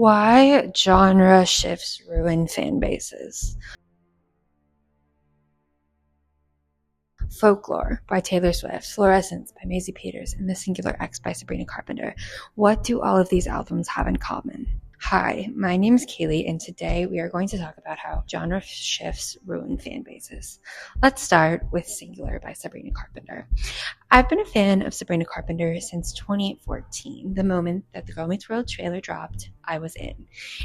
Why genre shifts ruin fan bases. Folklore by Taylor Swift, Fluorescence by Maisie Peters, and The Singular X by Sabrina Carpenter. What do all of these albums have in common? Hi, my name is Kaylee, and today we are going to talk about how genre shifts ruin fan bases. Let's start with Singular by Sabrina Carpenter. I've been a fan of Sabrina Carpenter since 2014. The moment that the Girl Meets World trailer dropped, I was in.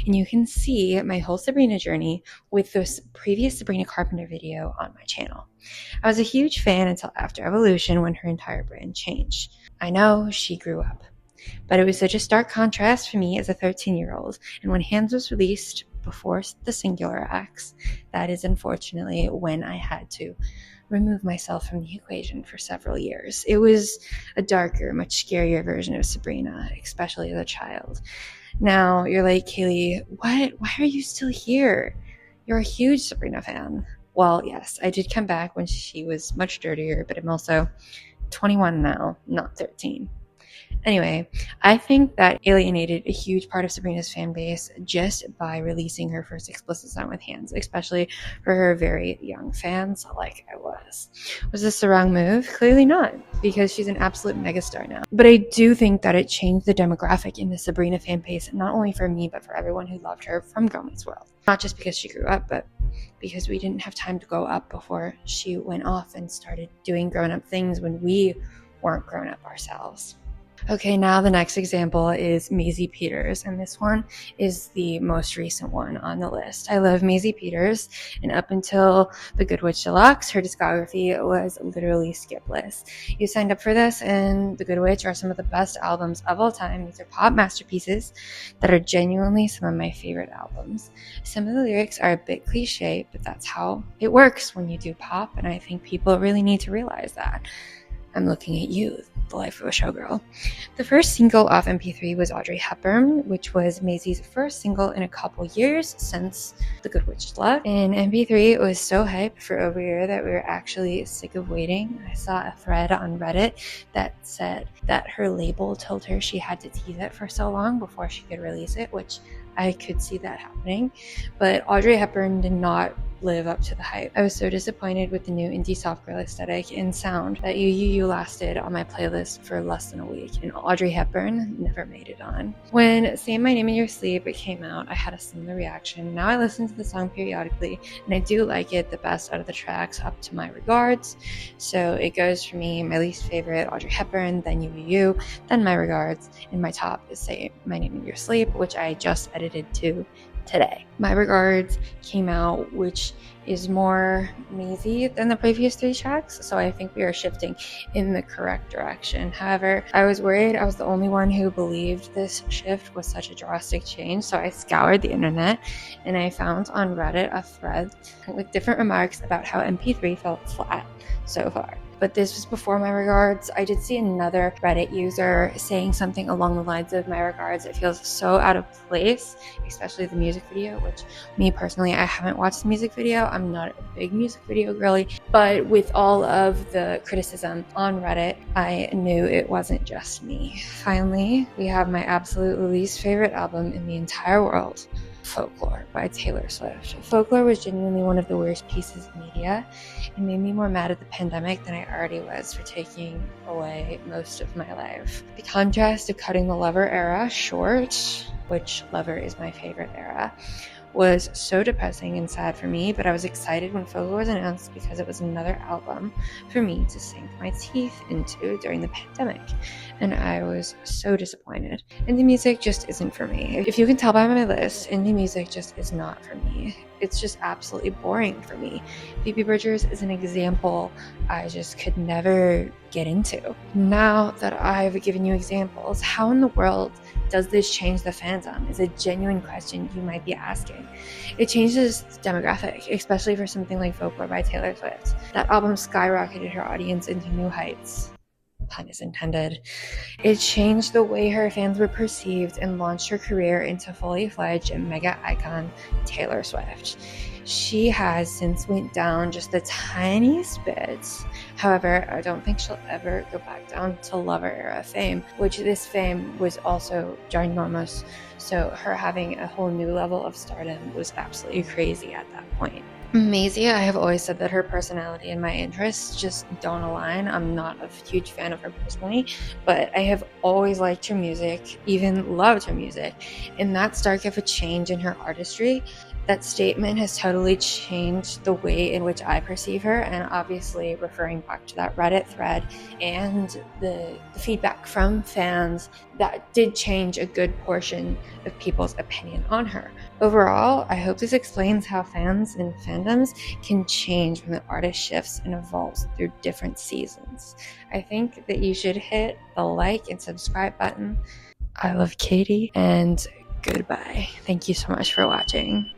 And you can see my whole Sabrina journey with this previous Sabrina Carpenter video on my channel. I was a huge fan until after Evolution when her entire brand changed. I know she grew up, but it was such a stark contrast for me as a 13-year-old. And when Hands was released before the Singular X, that is unfortunately when I had to remove myself from the equation for several years. It was a darker, much scarier version of Sabrina, especially as a child. Now you're like, Kaylee, what? Why are you still here? You're a huge Sabrina fan. Well, yes, I did come back when she was much dirtier, but I'm also 21 now, not 13. Anyway, I think that alienated a huge part of Sabrina's fan base just by releasing her first explicit song with Hands, especially for her very young fans like I was. Was this the wrong move? Clearly not, because she's an absolute megastar now. But I do think that it changed the demographic in the Sabrina fan base, not only for me, but for everyone who loved her from Girl Meets World. Not just because she grew up, but because we didn't have time to grow up before she went off and started doing grown-up things when we weren't grown up ourselves. Okay, now the next example is Maisie Peters, and this one is the most recent one on the list. I love Maisie Peters, and up until The Good Witch Deluxe, her discography was literally skipless. You signed up for this, and The Good Witch are some of the best albums of all time. These are pop masterpieces that are genuinely some of my favorite albums. Some of the lyrics are a bit cliche, but that's how it works when you do pop, and I think people really need to realize that. I'm looking at you, the life of a showgirl. The first single off MP3 was Audrey Hepburn, which was Maisie's first single in a couple years since The Good Witch Deluxe. And MP3 was so hyped for over a year that we were actually sick of waiting. I saw a thread on Reddit that said that her label told her she had to tease it for so long before she could release it, which I could see that happening. But Audrey Hepburn did not live up to the hype. I was so disappointed with the new indie soft girl aesthetic and sound that You lasted on my playlist for less than a week, and Audrey Hepburn never made it on. When Say My Name in Your Sleep came out, I had a similar reaction. Now I listen to the song periodically, and I do like it the best out of the tracks up to My Regards. So it goes for me, my least favorite, Audrey Hepburn, then You, then My Regards, and my top is Say My Name in Your Sleep, which I just edited to today. My Regards came out, which is more Maisie than the previous three tracks, so I think we are shifting in the correct direction. However, I was worried I was the only one who believed this shift was such a drastic change, so I scoured the internet and I found on Reddit a thread with different remarks about how MP3 felt flat so far. But this was before My Regards. I did see another Reddit user saying something along the lines of My Regards. It feels so out of place, especially the music video, which me personally, I haven't watched the music video. I'm not a big music video girly, but with all of the criticism on Reddit, I knew it wasn't just me. Finally, we have my absolute least favorite album in the entire world, Folklore by Taylor Swift. Folklore was genuinely one of the worst pieces of media. It made me more mad at the pandemic than I already was for taking away most of my life. The contrast of cutting the Lover era short, which Lover is my favorite era, was so depressing and sad for me, but I was excited when Folklore was announced because it was another album for me to sink my teeth into during the pandemic, and I was so disappointed. Indie music just isn't for me. If you can tell by my list, indie music just is not for me. It's just absolutely boring for me. Phoebe Bridgers is an example I just could never get into. Now that I've given you examples, how in the world does this change the fandom? Is a genuine question you might be asking. It changes the demographic, especially for something like Folklore by Taylor Swift. That album skyrocketed her audience into new heights. pun is intended. It changed the way her fans were perceived and launched her career into fully fledged mega icon Taylor Swift. She has since went down just the tiniest bits. However, I don't think she'll ever go back down to Lover era fame, which this fame was also ginormous. So her having a whole new level of stardom was absolutely crazy at that point. Maisie, I have always said that her personality and my interests just don't align. I'm not a huge fan of her personally, but I have always liked her music, even loved her music. And that stark of a change in her artistry, that statement has totally changed the way in which I perceive her, and obviously referring back to that Reddit thread and the feedback from fans, that did change a good portion of people's opinion on her. Overall, I hope this explains how fans and fandoms can change when the artist shifts and evolves through different seasons. I think that you should hit the like and subscribe button. I love Katie, and goodbye. Thank you so much for watching.